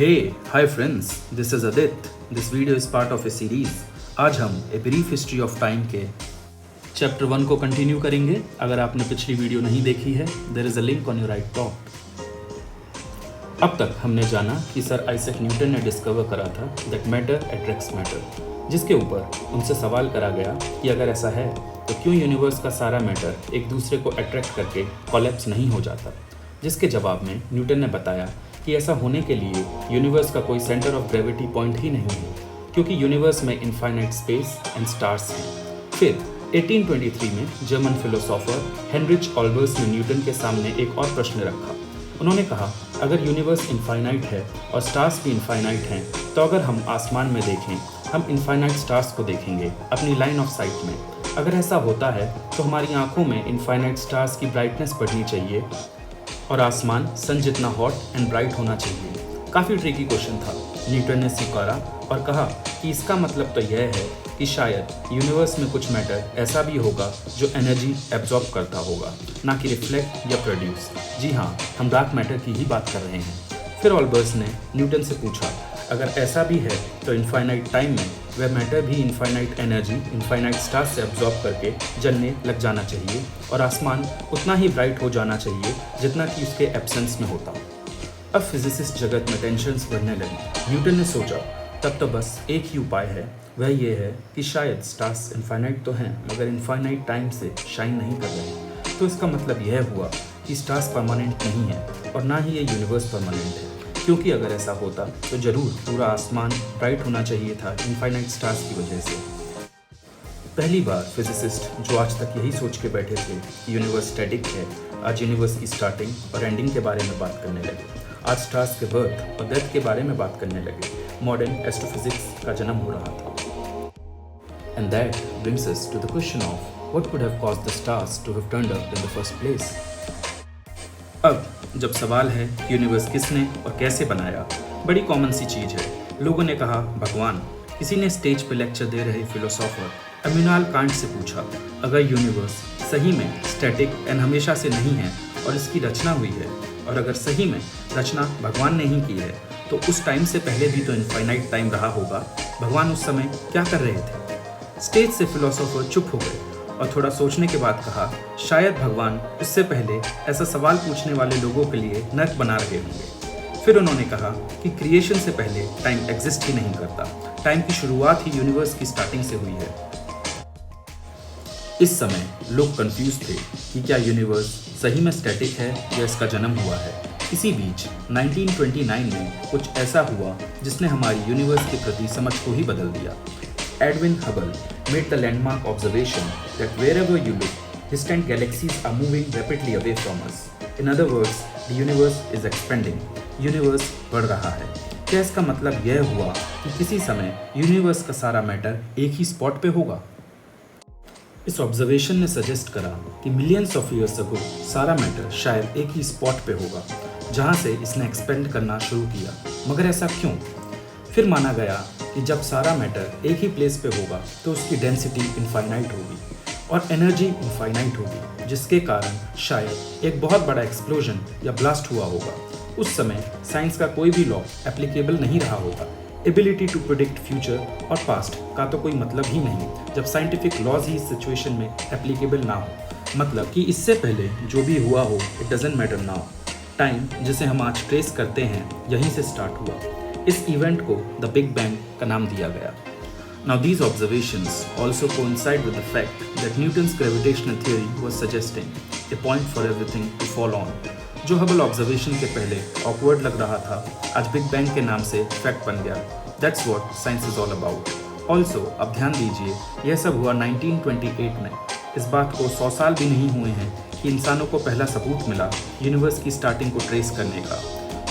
Hey, hi friends, this is Adit. This video is part of a series. आज हम a brief history of time के chapter 1 को continue करेंगे. अगर आपने पिछली वीडियो नहीं देखी है, there is a link on your right top. अब तक हमने जाना कि सर आइजैक न्यूटन ने डिस्कवर करा था दैट मैटर अट्रैक्ट्स मैटर, जिसके ऊपर उनसे सवाल करा गया कि अगर ऐसा है तो क्यों यूनिवर्स का सारा मैटर एक दूसरे को अट्रैक्ट करके कोलैप्स नहीं हो जाता. जिसके जवाब में न्यूटन ने बताया कि ऐसा होने के लिए यूनिवर्स का कोई सेंटर ऑफ ग्रेविटी पॉइंट ही नहीं है, क्योंकि यूनिवर्स में इनफाइनाइट स्पेस एंड स्टार्स हैं. फिर 1823 में जर्मन फिलोसोफर हेनरिच ऑल्बर्स ने न्यूटन के सामने एक और प्रश्न रखा. उन्होंने कहा, अगर यूनिवर्स इनफाइनाइट है और स्टार्स भी इनफाइनाइट हैं, तो अगर हम आसमान में देखें, हम इनफाइनाइट स्टार्स को देखेंगे अपनी लाइन ऑफ साइट में. अगर ऐसा होता है तो हमारी आंखों में इनफाइनाइट स्टार्स की ब्राइटनेस बढ़नी चाहिए और आसमान सन जितना हॉट एंड ब्राइट होना चाहिए. काफ़ी ट्रिकी क्वेश्चन था. न्यूटन ने स्वीकारा और कहा कि इसका मतलब तो यह है कि शायद यूनिवर्स में कुछ मैटर ऐसा भी होगा जो एनर्जी एब्जॉर्ब करता होगा, ना कि रिफ्लेक्ट या प्रोड्यूस. जी हाँ, हम डार्क मैटर की ही बात कर रहे हैं. फिर ऑल्बर्स ने न्यूटन से पूछा, अगर ऐसा भी है तो इनफाइनाइट टाइम में वह मैटर भी इनफाइनाइट एनर्जी इनफाइनाइट स्टार से एब्जॉर्ब करके जलने लग जाना चाहिए और आसमान उतना ही ब्राइट हो जाना चाहिए जितना कि उसके एब्सेंस में होता. अब फिजिसिस्ट जगत में टेंशन्स बढ़ने लगी. न्यूटन ने सोचा, तब तो बस एक ही उपाय है, वह ये है कि शायद स्टार्स इनफाइनाइट तो हैं मगर इनफाइनाइट टाइम से शाइन नहीं कर रहे. तो इसका मतलब यह हुआ कि स्टार्स परमानेंट नहीं है और ना ही ये यूनिवर्स परमानेंट है, क्योंकि अगर ऐसा होता तो ज़रूर पूरा आसमान ब्राइट होना चाहिए था इनफाइनाइट स्टार्स की वजह से. पहली बार फिजिसिस्ट जो आज तक यही सोच के बैठे थे कि यूनिवर्स स्टैटिक है, आज यूनिवर्स की स्टार्टिंग और एंडिंग के बारे में बात करने लगे. आज स्टार्स के बर्थ और डेथ के बारे में बात करने लगे. मॉडर्न एस्ट्रोफिजिक्स का जन्म हो रहा था. And that brings us to the question of what could have caused the stars to have turned up in the first place. अब जब सवाल है कि यूनिवर्स किसने और कैसे बनाया, बड़ी कॉमन सी चीज़ है. लोगों ने कहा भगवान. किसी ने स्टेज पर लेक्चर दे रहे फिलोसोफर इमैनुएल कांट से पूछा, अगर यूनिवर्स सही में स्टैटिक एंड हमेशा से नहीं है और इसकी रचना हुई है, और अगर सही में रचना भगवान ने ही की है, तो उस टाइम से पहले भी तो इनफाइनाइट टाइम रहा होगा. भगवान उस समय क्या कर रहे थे? स्टेज से फिलोसोफर चुप हो गए और थोड़ा सोचने के बाद कहा, शायद भगवान उससे पहले ऐसा सवाल पूछने वाले लोगों के लिए नर्क बना रहे होंगे. फिर उन्होंने कहा कि क्रिएशन से पहले टाइम एग्जिस्ट ही नहीं करता. टाइम की शुरुआत ही यूनिवर्स की स्टार्टिंग से हुई है. इस समय लोग कंफ्यूज थे कि क्या यूनिवर्स सही में स्टैटिक है या इसका जन्म हुआ है. इसी बीच 1929 में कुछ ऐसा हुआ जिसने हमारी यूनिवर्स के प्रति समझ को ही बदल दिया. Edwin Hubble made the landmark observation that wherever you look, distant galaxies are moving rapidly away from us. In other words, the universe is expanding. Universe बढ़ रहा है. क्या इसका मतलब यह हुआ कि किसी समय यूनिवर्स का सारा मैटर एक ही स्पॉट पे होगा? इस ऑब्जर्वेशन ने सजेस्ट करा कि मिलियंस ऑफ ईयर्स अगो सारा मैटर शायद एक ही स्पॉट पे होगा, जहाँ से इसने एक्सपेंड करना शुरू किया. मगर ऐसा क्यों? फिर माना गया कि जब सारा मैटर एक ही प्लेस पे होगा तो उसकी डेंसिटी इनफाइनाइट होगी और एनर्जी इनफाइनाइट होगी, जिसके कारण शायद एक बहुत बड़ा एक्सप्लोजन या ब्लास्ट हुआ होगा. उस समय साइंस का कोई भी लॉ एप्लीकेबल नहीं रहा होगा. एबिलिटी टू प्रेडिक्ट फ्यूचर और पास्ट का तो कोई मतलब ही नहीं जब साइंटिफिक लॉज ही इस सिचुएशन में एप्लीकेबल ना हो. मतलब कि इससे पहले जो भी हुआ हो, it doesn't matter now. Time जिसे हम आज ट्रेस करते हैं यहीं से स्टार्ट हुआ. इस इवेंट को द बिग बैंग का नाम दिया गया. Now these observations also coincide with the fact that Newton's gravitational theory was suggesting a point for everything to fall on. जो हबल ऑब्जर्वेशन के पहले awkward लग रहा था, आज बिग बैंग के नाम से फैक्ट बन गया. That's what science is all about. Also, अब ध्यान दीजिए, यह सब हुआ 1928 में. इस बात को 100 साल भी नहीं हुए हैं कि इंसानों को पहला सबूत मिला यूनिवर्स की स्टार्टिंग को ट्रेस करने का.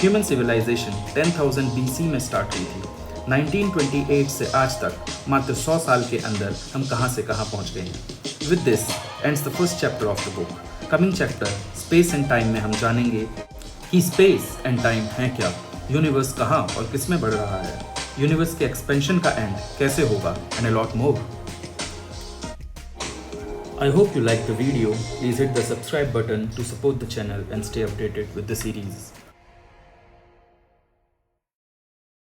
ह्यूमन सिविलाइजेशन 10,000 BC में स्टार्ट हुई थी. 1928 से आज तक मात्र 100 साल के अंदर हम कहां से कहां पहुंच गए हैं. With this ends the first chapter of the book. Coming chapter space and time में हम जानेंगे कि स्पेस एंड टाइम है क्या, यूनिवर्स कहां और किस में बढ़ रहा है, यूनिवर्स के एक्सपेंशन का एंड कैसे होगा, and a lot more. I hope you liked the video. Please hit the subscribe button to support the channel and stay updated with the series.